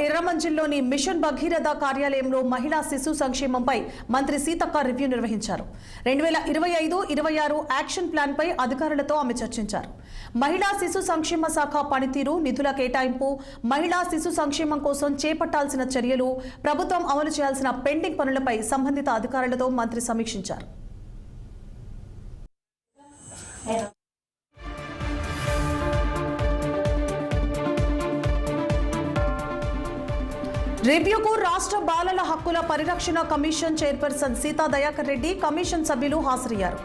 ఎర్రమంజిల్లోని machine Bhagiratha కార్యాలయంలో మహిళా శిశు సంక్షేమంపై మంత్రి సీతక్క రివ్యూ నిర్వహించారు. 2025-26 యాక్షన్ ప్లాన్ పై అధికారులతో ఆమె చర్చించారు. మహిళా శిశు సంక్షేమ శాఖ పనితీరు, నిధుల కేటాయింపు, మహిళా శిశు సంక్షేమం కోసం చేపట్టాల్సిన చర్యలు, ప్రభుత్వం అమలు చేయాల్సిన పెండింగ్ పనులపై సంబంధిత అధికారులతో మంత్రి సమీక్షించారు. రివ్యూకు రాష్ట్ర బాలల హక్కుల పరిరక్షణ commission chairperson Sita Dayakar Reddy, commission సభ్యులు హాజరయ్యారు.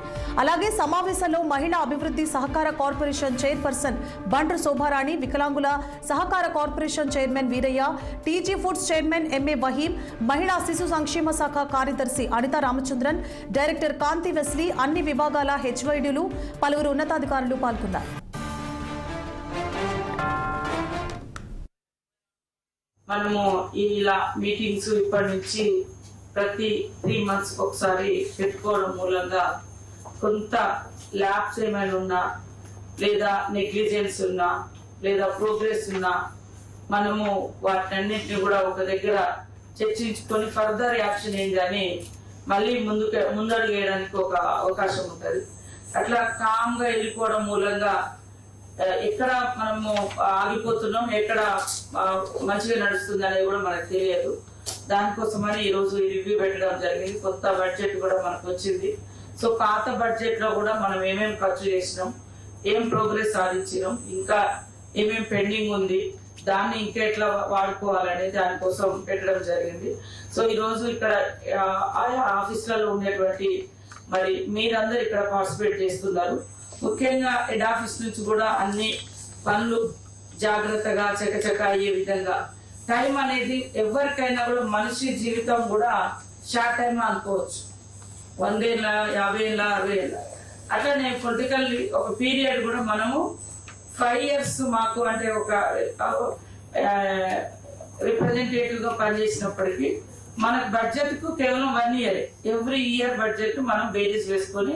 అలాగే సమావేశంలో మహిళా అభివృద్ధి సహకార కార్పొరేషన్ చైర్పర్సన్ బండ్రు శోభారాణి, వికలాంగుల సహకార corporation chairman Veeraiah, TG foods chairman MA Waheem, మహిళా శిశు సంక్షేమ శాఖ కార్యదర్శి అనితా రామచంద్రన్, డైరెక్టర్ కాంతి వెస్లీ, అన్ని విభాగాల హెచ్వైడీలు, పలువురు ఉన్నతాధికారులు పాల్గొన్నారు. మనము ఇలా మీటింగ్స్ ఇప్పటి నుంచి ప్రతి 3 months ఒకసారి పెట్టుకోవడం మూలంగా కొంత ల్యాబ్స్ ఏమైనా ఉన్నా, లేదా నెగ్లిజెన్స్ ఉన్నా, లేదా ప్రోగ్రెస్ ఉన్నా, మనము వాటన్నిటిని కూడా ఒక దగ్గర చర్చించుకొని ఫర్దర్ యాక్షన్ ఏంటని మళ్ళీ ముందడుగు వేయడానికి ఒక అవకాశం ఉంటుంది. అట్లా కామ్గా వెళ్ళిపోవడం మూలంగా ఎక్కడ మనము ఆగిపోతున్నాం, ఎక్కడ మంచిగా నడుస్తుంది అనేది కూడా మనకు తెలియదు. దానికోసమని ఈరోజు ఈ రివ్యూ పెట్టడం జరిగింది. కొత్త బడ్జెట్ కూడా మనకు వచ్చింది. సో పాత బడ్జెట్ లో కూడా మనం ఏమేమి ఖర్చు చేసినాం, ఏం ప్రోగ్రెస్ సాధించినాం, ఇంకా ఏమేమి పెండింగ్ ఉంది, దాన్ని ఇంకా ఎట్లా వాడుకోవాలనేది దానికోసం పెట్టడం జరిగింది. సో ఈరోజు ఇక్కడ ఆయా ఆఫీసులలో ఉండేటువంటి మరి మీరందరూ ఇక్కడ పార్టిసిపేట్ చేస్తున్నారు. ముఖ్యంగా హెడ్ ఆఫీస్ నుంచి కూడా అన్ని పనులు జాగ్రత్తగా చకచక అయ్యే విధంగా, టైం అనేది ఎవరికైనా కూడా మనిషి జీవితం కూడా షార్ట్ టైం అనుకోవచ్చు, 100 ఏళ్ళ, 50 ఏళ్ళ, 60 ఏళ్ళ. అట్లనే పొలిటికల్ ఒక పీరియడ్ కూడా మనము 5 years మాకు అంటే ఒక రిప్రజెంటేటివ్ గా పనిచేసినప్పటికీ మనకు బడ్జెట్ కు కేవలం 1 year, ఎవ్రీ ఇయర్ బడ్జెట్ మనం బేరీస్ వేసుకొని